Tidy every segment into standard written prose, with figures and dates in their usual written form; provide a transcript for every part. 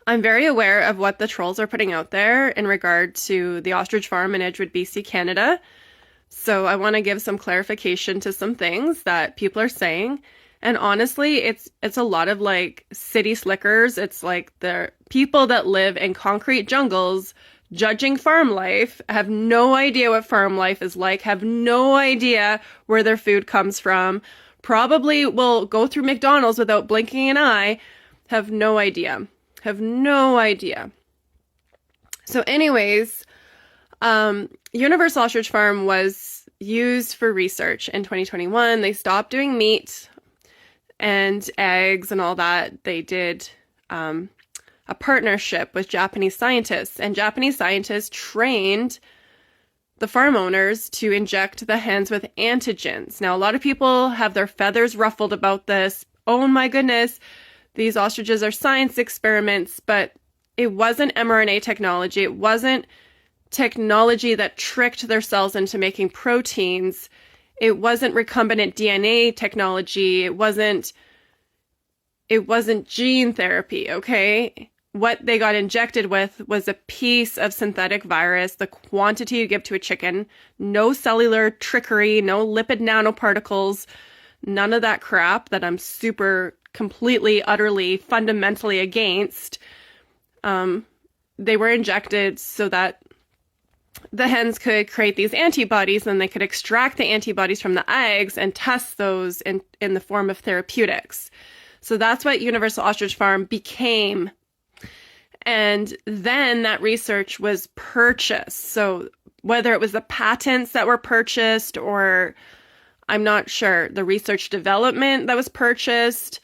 I'm very aware of what the trolls are putting out there in regard to the ostrich farm in Edgewood, BC, Canada. So I want to give some clarification to some things that people are saying. And honestly, it's a lot of like city slickers. It's like the people that live in concrete jungles judging farm life, have no idea what farm life is like, have no idea where their food comes from, probably will go through McDonald's without blinking an eye, have no idea. Have no idea. So anyways, Universal Ostrich Farm was used for research in 2021. They stopped doing meat and eggs and all that. They did a partnership with Japanese scientists, and Japanese scientists trained the farm owners to inject the hens with antigens. Now, a lot of people have their feathers ruffled about this. Oh my goodness, these ostriches are science experiments, but it wasn't mRNA technology. It wasn't technology that tricked their cells into making proteins. It wasn't recombinant DNA technology. It wasn't gene therapy, okay? What they got injected with was a piece of synthetic virus, the quantity you give to a chicken, no cellular trickery, no lipid nanoparticles, none of that crap that I'm super, completely, utterly, fundamentally against. They were injected so that the hens could create these antibodies, and they could extract the antibodies from the eggs and test those in the form of therapeutics. So that's what Universal Ostrich Farm became. And then that research was purchased. So whether it was the patents that were purchased, or I'm not sure, the research development that was purchased,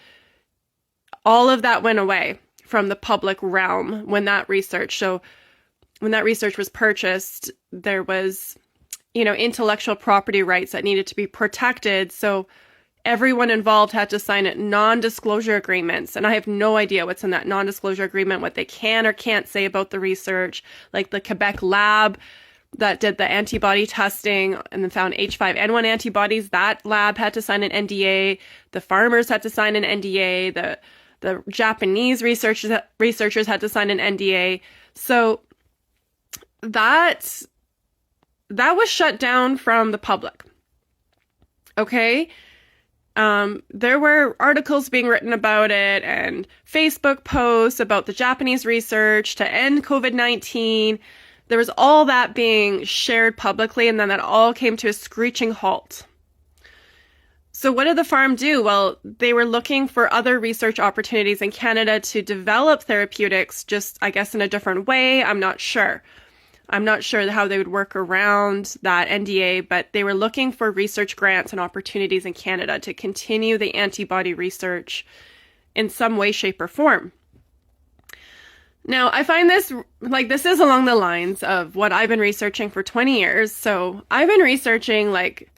all of that went away from the public realm when that research was purchased, there was, intellectual property rights that needed to be protected. So everyone involved had to sign non-disclosure agreements. And I have no idea what's in that non-disclosure agreement, what they can or can't say about the research. Like the Quebec lab that did the antibody testing and then found H5N1 antibodies, that lab had to sign an NDA. The farmers had to sign an NDA. The Japanese researchers had to sign an NDA. So that was shut down from the public. Okay? There were articles being written about it and Facebook posts about the Japanese research to end COVID-19. There was all that being shared publicly, and then that all came to a screeching halt. So what did the farm do? Well, they were looking for other research opportunities in Canada to develop therapeutics, just, I guess, in a different way. I'm not sure how they would work around that NDA, but they were looking for research grants and opportunities in Canada to continue the antibody research in some way, shape, or form. Now, I find this is along the lines of what I've been researching for 20 years. So I've been researching like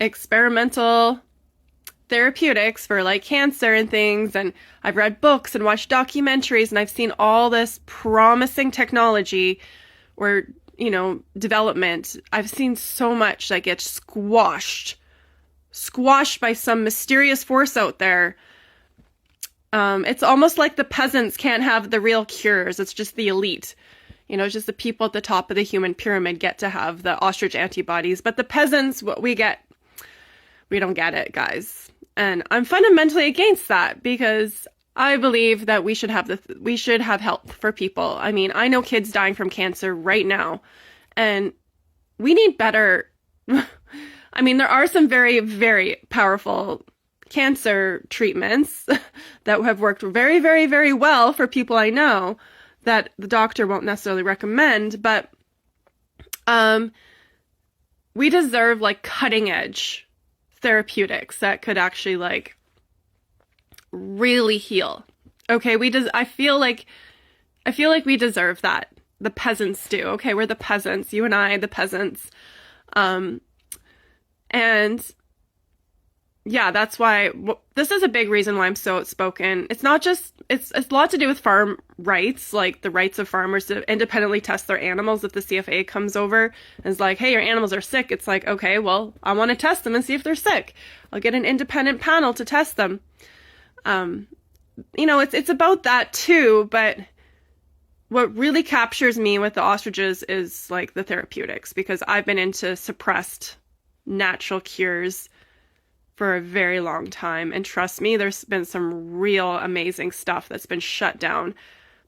experimental therapeutics for like cancer and things, and I've read books and watched documentaries, and I've seen all this promising technology or, development. I've seen so much that gets squashed by some mysterious force out there. It's almost like the peasants can't have the real cures. It's just the elite. Just the people at the top of the human pyramid get to have the ostrich antibodies. But the peasants, what we get, we don't get it, guys. And I'm fundamentally against that because I believe that we should have help for people. I mean, I know kids dying from cancer right now, and we need better. I mean, there are some very, very powerful cancer treatments that have worked very, very, very well for people I know that the doctor won't necessarily recommend, but we deserve like cutting edge therapeutics that could actually like really heal. Okay, I feel like we deserve that. The peasants do. Okay, we're the peasants. You and I, the peasants. And yeah, that's why this is a big reason why I'm so outspoken. It's not just, it's a lot to do with farm rights, like the rights of farmers to independently test their animals. If the CFA comes over and is like, hey, your animals are sick, it's like, okay, well, I want to test them and see if they're sick. I'll get an independent panel to test them. It's about that too, but what really captures me with the ostriches is like the therapeutics, because I've been into suppressed natural cures for a very long time. And trust me, there's been some real amazing stuff that's been shut down.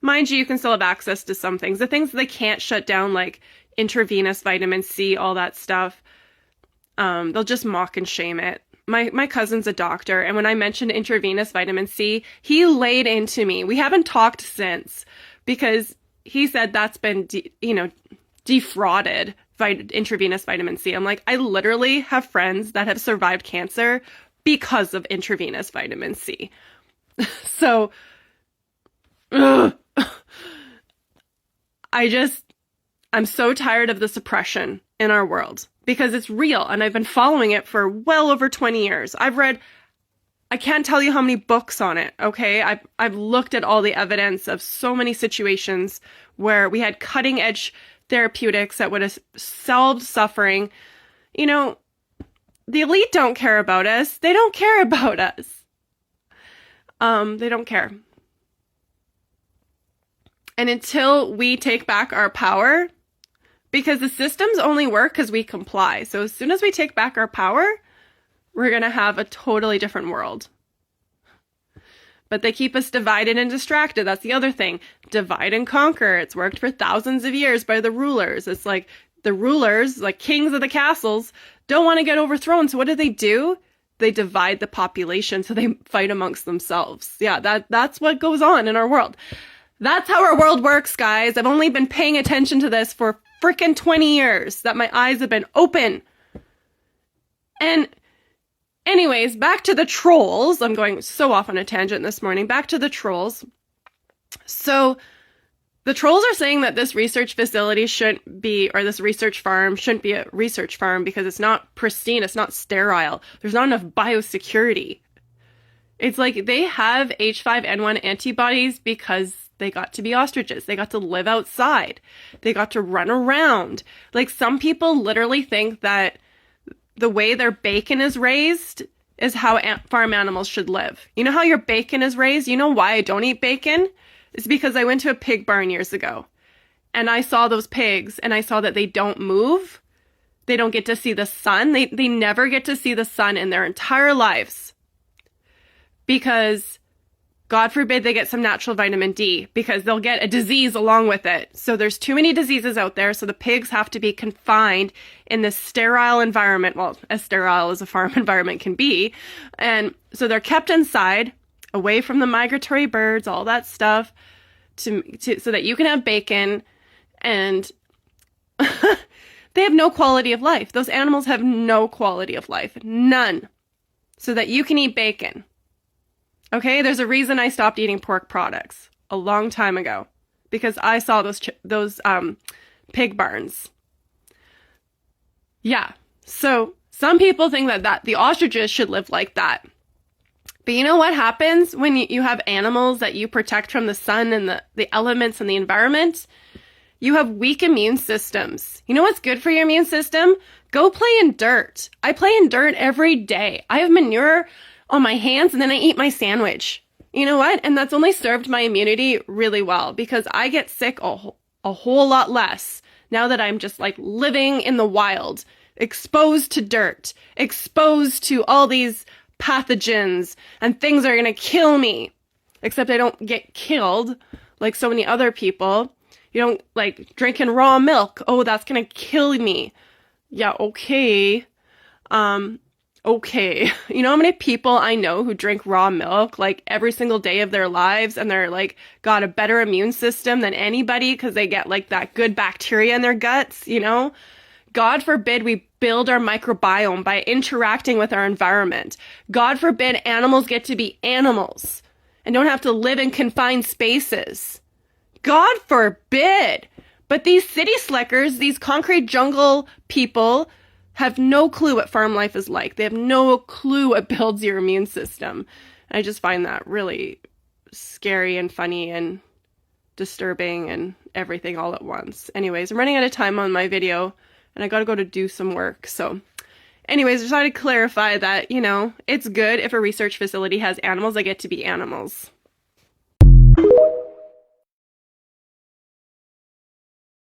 Mind you, you can still have access to some things. The things that they can't shut down, like intravenous vitamin C, all that stuff, they'll just mock and shame it. My cousin's a doctor, and when I mentioned intravenous vitamin C, he laid into me. We haven't talked since, because he said that's been, defrauded intravenous vitamin C. I'm like, I literally have friends that have survived cancer because of intravenous vitamin C. So, ugh. I'm so tired of the suppression in our world, because it's real, and I've been following it for well over 20 years. I can't tell you how many books on it, okay? I've looked at all the evidence of so many situations where we had cutting edge therapeutics that would have solved suffering. The elite don't care about us. They don't care about us. They don't care. And until we take back our power, because the systems only work because we comply. So as soon as we take back our power, we're going to have a totally different world. But they keep us divided and distracted. That's the other thing. Divide and conquer. It's worked for thousands of years by the rulers. It's like the rulers, like kings of the castles, don't want to get overthrown. So what do? They divide the population so they fight amongst themselves. Yeah, that's what goes on in our world. That's how our world works, guys. I've only been paying attention to this for freaking 20 years that my eyes have been open. And anyways, back to the trolls. I'm going so off on a tangent this morning. Back to the trolls. So the trolls are saying that this research facility shouldn't be, or this research farm shouldn't be a research farm because it's not pristine, it's not sterile. There's not enough biosecurity. It's like they have H5N1 antibodies because they got to be ostriches. They got to live outside. They got to run around. Like, some people literally think that the way their bacon is raised is how farm animals should live. You know how your bacon is raised? You know why I don't eat bacon? It's because I went to a pig barn years ago and I saw those pigs and I saw that they don't move. They don't get to see the sun. They never get to see the sun in their entire lives, because God forbid they get some natural vitamin D, because they'll get a disease along with it. So there's too many diseases out there. So the pigs have to be confined in this sterile environment. Well, as sterile as a farm environment can be. And so they're kept inside, away from the migratory birds, all that stuff, so that you can have bacon. And they have no quality of life. Those animals have no quality of life. None. So that you can eat bacon. Okay, there's a reason I stopped eating pork products a long time ago, because I saw those pig barns. Yeah, so some people think that the ostriches should live like that. But you know what happens when you have animals that you protect from the sun and the elements and the environment? You have weak immune systems. You know what's good for your immune system? Go play in dirt. I play in dirt every day. I have manure on my hands, and then I eat my sandwich. You know what? And that's only served my immunity really well, because I get sick a whole lot less now that I'm just like living in the wild, exposed to dirt, exposed to all these pathogens and things that are going to kill me. Except I don't get killed like so many other people. You don't like drinking raw milk. Oh, that's going to kill me. Yeah, okay. Okay. You know how many people I know who drink raw milk like every single day of their lives, and they're like got a better immune system than anybody because they get like that good bacteria in their guts, you know? God forbid we build our microbiome by interacting with our environment. God forbid animals get to be animals and don't have to live in confined spaces. God forbid. But these city slickers, these concrete jungle people, have no clue what farm life is like. They have no clue what builds your immune system. I just find that really scary and funny and disturbing and everything all at once. Anyways, I'm running out of time on my video and I gotta go to do some work. So anyways, I just wanted to clarify that, it's good if a research facility has animals that get to be animals.